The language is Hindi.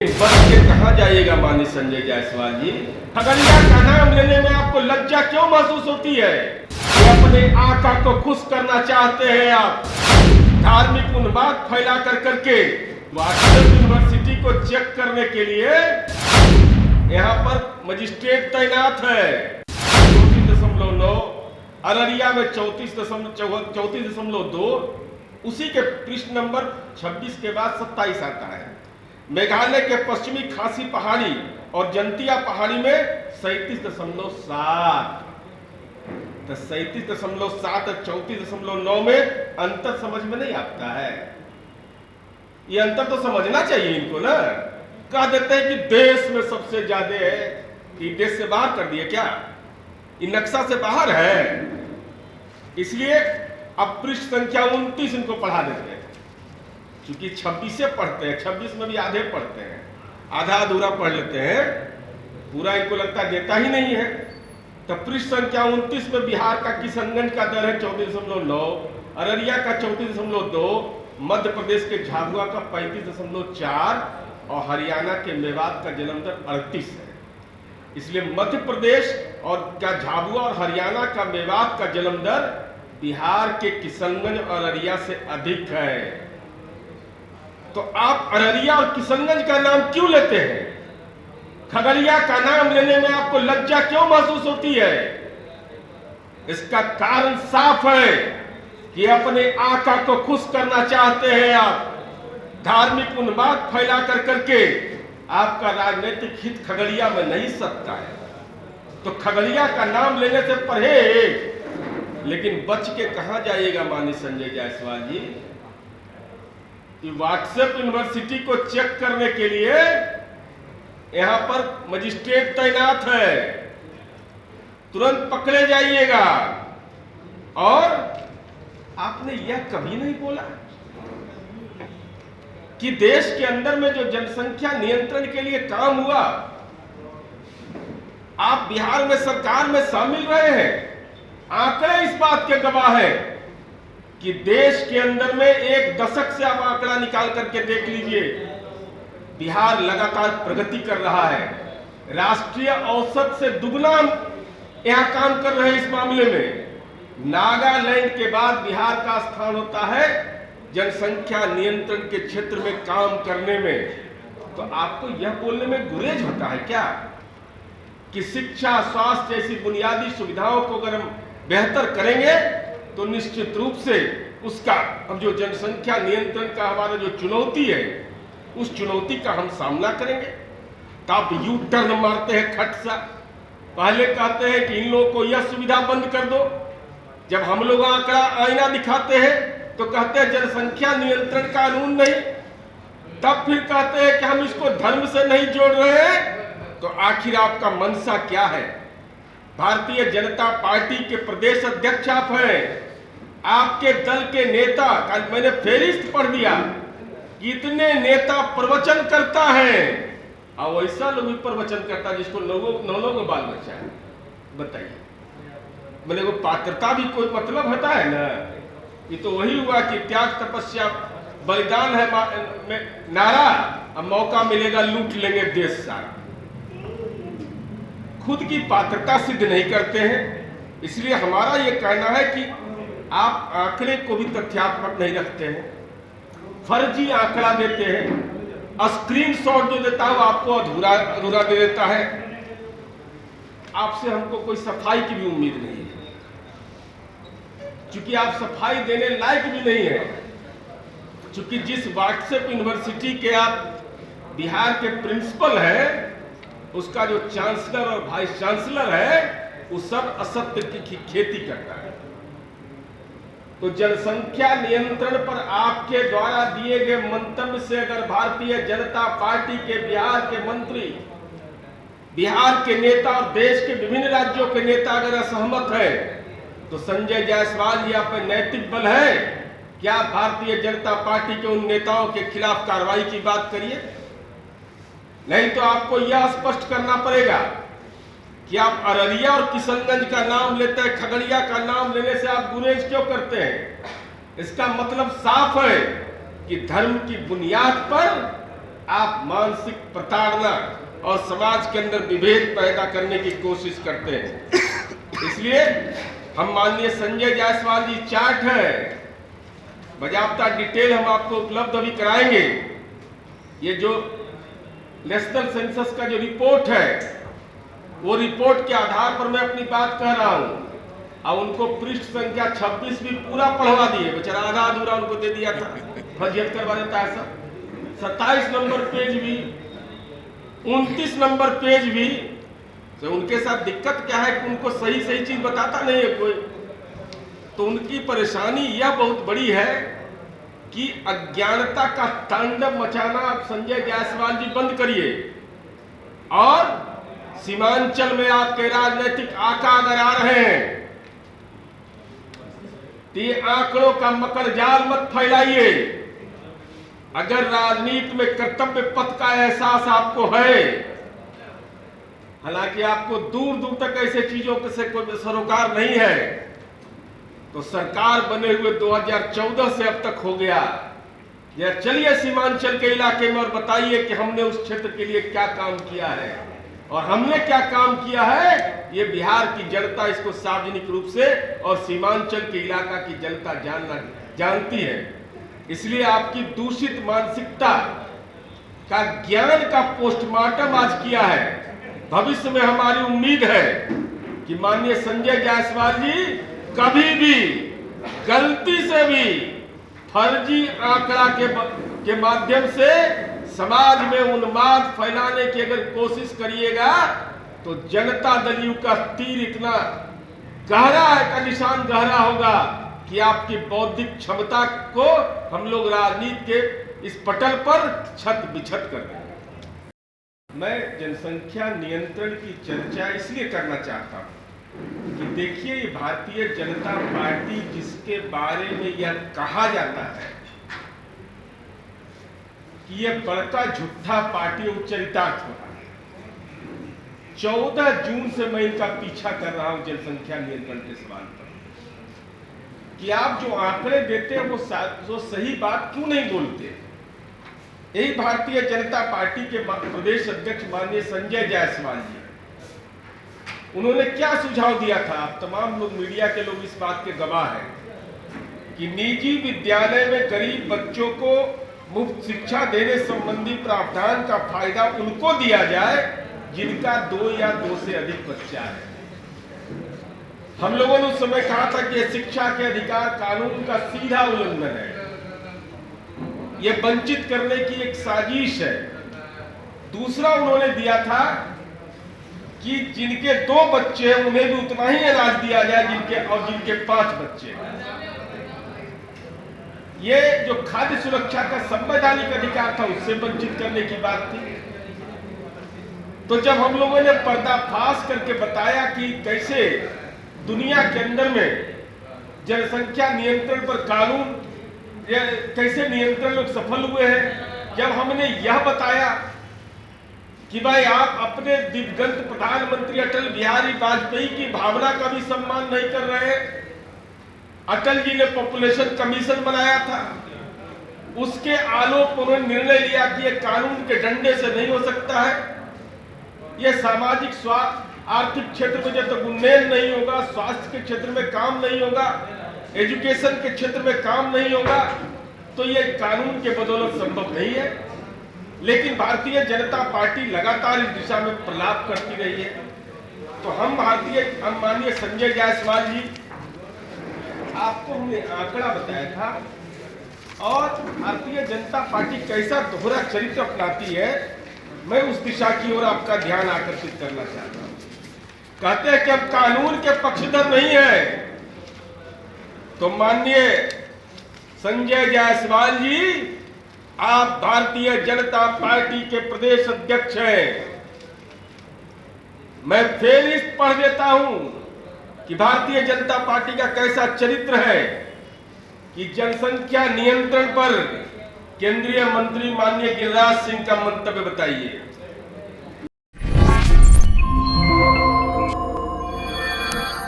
बच के कहाँ जाइएगा माननीय संजय जायसवाल जी। खगड़िया का नाम लेने में आपको लज्जा क्यों महसूस होती है? कि अपने आका को खुश करना चाहते हैं आप, धार्मिक उन्माद फैला कर करके वाट्सएप यूनिवर्सिटी को चेक करने के लिए यहाँ पर मजिस्ट्रेट तैनात है। 34.9, अररिया में 34.2, उसी के पृष्ठ नंबर 26 के बाद 27 आता है। मेघालय के पश्चिमी खासी पहाड़ी और जंतिया पहाड़ी में 37.7, तो 37.7 और 34.9 में अंतर समझ में नहीं आता है। ये अंतर तो समझना चाहिए इनको ना। कह देते हैं कि देश में सबसे ज्यादा है, कि देश से बाहर कर दिए क्या? ये नक्शा से बाहर है। इसलिए अब पृष्ठ संख्या 29 इनको पढ़ा देते हैं, क्योंकि 26 से पढ़ते हैं, 26 में भी आधे पढ़ते हैं, आधा अधूरा पढ़ लेते हैं, पूरा इनको लगता देता ही नहीं है। तो पृष्ठ संख्या 29 में बिहार का किशनगंज का दर है 34.9, अररिया का 34.2, मध्य प्रदेश के झाबुआ का 35.4 और हरियाणा के मेवात का जन्म दर 38 है। इसलिए मध्य प्रदेश और का झाबुआ और हरियाणा का मेवात का जन्म दर बिहार के किशनगंज और अररिया से अधिक है। तो आप अररिया और किशनगंज का नाम क्यों लेते हैं? खगड़िया का नाम लेने में आपको लज्जा क्यों महसूस होती है? इसका कारण साफ है कि अपने आका को खुश करना चाहते हैं आप, धार्मिक उन्माद फैला कर करके आपका राजनीतिक हित खगड़िया में नहीं सकता है। तो खगड़िया का नाम लेने से परहेज, लेकिन बच के कहां जाइएगा माननीय संजय जायसवाल जी। कि व्हाट्सएप यूनिवर्सिटी को चेक करने के लिए यहां पर मजिस्ट्रेट तैनात है, तुरंत पकड़े जाइएगा। और आपने यह कभी नहीं बोला कि देश के अंदर में जो जनसंख्या नियंत्रण के लिए काम हुआ, आप बिहार में सरकार में शामिल रहे हैं। आंकड़े इस बात के गवाह है कि देश के अंदर में एक दशक से आप आंकड़ा निकाल करके देख लीजिए, बिहार लगातार प्रगति कर रहा है, राष्ट्रीय औसत से दुगना यहां काम कर रहे हैं। इस मामले में नागालैंड के बाद बिहार का स्थान होता है जनसंख्या नियंत्रण के क्षेत्र में काम करने में। तो आपको यह बोलने में गुरेज होता है क्या कि शिक्षा, स्वास्थ्य जैसी बुनियादी सुविधाओं को अगर हम बेहतर करेंगे तो निश्चित रूप से उसका, अब जो जनसंख्या नियंत्रण का हमारा जो चुनौती है, उस चुनौती का हम सामना करेंगे। तो आप यू टर्न मारते हैं खट सा। पहले कहते हैं कि इन लोगों को यह सुविधा बंद कर दो, जब हम लोग आंकड़ा आईना दिखाते हैं तो कहते हैं जनसंख्या नियंत्रण कानून नहीं, तब फिर कहते हैं कि हम इसको धर्म से नहीं जोड़ रहे हैं। तो आखिर आपका मंशा क्या है? भारतीय जनता पार्टी के प्रदेश अध्यक्ष आप हैं, आपके दल के नेता का मैंने फेरिस्त पढ़ दिया, कितने नेता प्रवचन करता है, और वैसा लोग भी प्रवचन करता जिसको नौ को बाल बच्चा है। बताइए, मैंने वो पात्रता भी कोई मतलब होता है ना? ये तो वही हुआ कि त्याग तपस्या बलिदान है नारा, अब मौका मिलेगा लूट लेंगे देश सारा। खुद की पात्रता सिद्ध नहीं करते हैं। इसलिए हमारा यह कहना है कि आप आंकड़े को भी तथ्यात्मक नहीं रखते हैं, फर्जी आंकड़ा देते हैं, स्क्रीनशॉट जो देता है आपको अधूरा दे देता है। आपसे हमको कोई सफाई की भी उम्मीद नहीं है, क्योंकि आप सफाई देने लायक भी नहीं है। क्योंकि जिस व्हाट्सएप यूनिवर्सिटी के आप बिहार के प्रिंसिपल हैं, उसका जो चांसलर और वाइस चांसलर है, वो सब असत्य की खेती करता है। तो जनसंख्या नियंत्रण पर आपके द्वारा दिए गए मंतव्य से अगर भारतीय जनता पार्टी के बिहार के मंत्री, बिहार के नेता और देश के विभिन्न राज्यों के नेता अगर असहमत है, तो संजय जायसवाल जी आप नैतिक बल है क्या? भारतीय जनता पार्टी के उन नेताओं के खिलाफ कार्रवाई की बात करिए। नहीं तो आपको यह स्पष्ट करना पड़ेगा कि आप अररिया और किशनगंज का नाम लेते हैं, खगड़िया का नाम लेने से आप गुरेज क्यों करते हैं? इसका मतलब साफ है कि धर्म की बुनियाद पर आप मानसिक प्रताड़ना और समाज के अंदर विभेद पैदा करने की कोशिश करते हैं। इसलिए हम माननीय संजय जायसवाल जी चार्ट है, बाजाबता डिटेल हम आपको उपलब्ध अभी कराएंगे। ये जो नेशनल सेंसस का जो रिपोर्ट है, वो रिपोर्ट के आधार पर मैं अपनी बात कह रहा हूं। और उनको पृष्ठ संख्या 26 भी पूरा पढ़वा दिए, बेचारा आधा अधूरा उनको दे दिया था, फर्जियत करवा देता है सब। 27 नंबर पेज भी, 29 नंबर पेज भी। तो उनके साथ दिक्कत क्या है कि उनको सही सही चीज बताता नहीं है कोई। तो उनकी परेशानी यह बहुत बड़ी है कि अज्ञानता का तांडव मचाना आप संजय जायसवाल जी बंद करिए। और सीमांचल में आपके राजनीतिक आका अगर आ रहे हैं तो ये आंकड़ों का मकर जाल मत फैलाइए। अगर राजनीति में कर्तव्य पथ का एहसास आपको है, हालांकि आपको दूर दूर तक ऐसे चीजों से कोई सरोकार नहीं है, तो सरकार बने हुए 2014 से अब तक हो गया। या चलिए सीमांचल के इलाके में और बताइए कि हमने उस क्षेत्र के लिए क्या काम किया है। और हमने क्या काम किया है, ये बिहार की जनता इसको सार्वजनिक रूप से और सीमांचल के इलाका की जनता जानती है। इसलिए आपकी दूषित मानसिकता का ज्ञान का पोस्टमार्टम आज किया है। भविष्य में हमारी उम्मीद है कि माननीय संजय जायसवाल जी कभी भी गलती से भी फर्जी आंकड़ा के माध्यम से समाज में उन्माद फैलाने की अगर कोशिश करिएगा तो जनता दल यू का तीर इतना गहरा है, का निशान गहरा होगा कि आपकी बौद्धिक क्षमता को हम लोग राजनीति के इस पटल पर छत बिछत कर देंगे। मैं जनसंख्या नियंत्रण की चर्चा इसलिए करना चाहता हूं कि देखिए, ये भारतीय जनता पार्टी जिसके बारे में यह कहा जाता है कि यह बड़का झूठा पार्टी उच्चरितार्थ हो रहा है, 14 जून से मैं इनका पीछा कर रहा हूं जनसंख्या नियंत्रण के सवाल पर कि आप जो आंकड़े देते हैं वो सही बात क्यों नहीं बोलते। यही भारतीय जनता पार्टी के प्रदेश अध्यक्ष माननीय संजय जायसवाल जी, उन्होंने क्या सुझाव दिया था, आप तमाम लोग मीडिया के लोग इस बात के गवाह हैं कि निजी विद्यालय में गरीब बच्चों को मुफ्त शिक्षा देने संबंधी प्रावधान का फायदा उनको दिया जाए जिनका 2 या 2 से अधिक बच्चा है। हम लोगों ने उस समय कहा था कि शिक्षा के अधिकार कानून का सीधा उल्लंघन है, यह वंचित करने की एक साजिश है। दूसरा उन्होंने दिया था कि जिनके 2 बच्चे हैं उन्हें भी उतना ही अनाज दिया जाए जिनके 5 बच्चे हैं। ये जो खाद्य सुरक्षा का संवैधानिक अधिकार था उससे वंचित करने की बात थी। तो जब हम लोगों ने पर्दाफाश करके बताया कि कैसे दुनिया के अंदर में जनसंख्या नियंत्रण पर कानून कैसे नियंत्रण लोग सफल हुए हैं, जब हमने यह बताया कि भाई आप अपने दिवंगत प्रधानमंत्री अटल बिहारी वाजपेयी की भावना का भी सम्मान नहीं कर रहे। अटल जी ने पॉपुलेशन कमीशन बनाया था, उसके आलोक उन्होंने निर्णय लिया कि यह कानून के डंडे से नहीं हो सकता है। यह सामाजिक स्वास्थ्य आर्थिक क्षेत्र में जब तक उन्नयन नहीं होगा, स्वास्थ्य के क्षेत्र में काम नहीं होगा, एजुकेशन के क्षेत्र में काम नहीं होगा, तो यह कानून के बदौलत संभव नहीं है। लेकिन भारतीय जनता पार्टी लगातार इस दिशा में प्रलाप करती रही है। तो हम माननीय संजय जायसवाल जी, आपको हमने आंकड़ा बताया था और भारतीय जनता पार्टी कैसा दोहरा चरित्र अपनाती है, मैं उस दिशा की ओर आपका ध्यान आकर्षित करना चाहता हूं। कहते हैं कि हम कानून के पक्षधर नहीं है, तो माननीय संजय जायसवाल जी, आप भारतीय जनता पार्टी के प्रदेश अध्यक्ष हैं। मैं फेरिस्त पढ़ देता हूं कि भारतीय जनता पार्टी का कैसा चरित्र है कि जनसंख्या नियंत्रण पर केंद्रीय मंत्री माननीय गिरिराज सिंह का मंतव्य बताइए।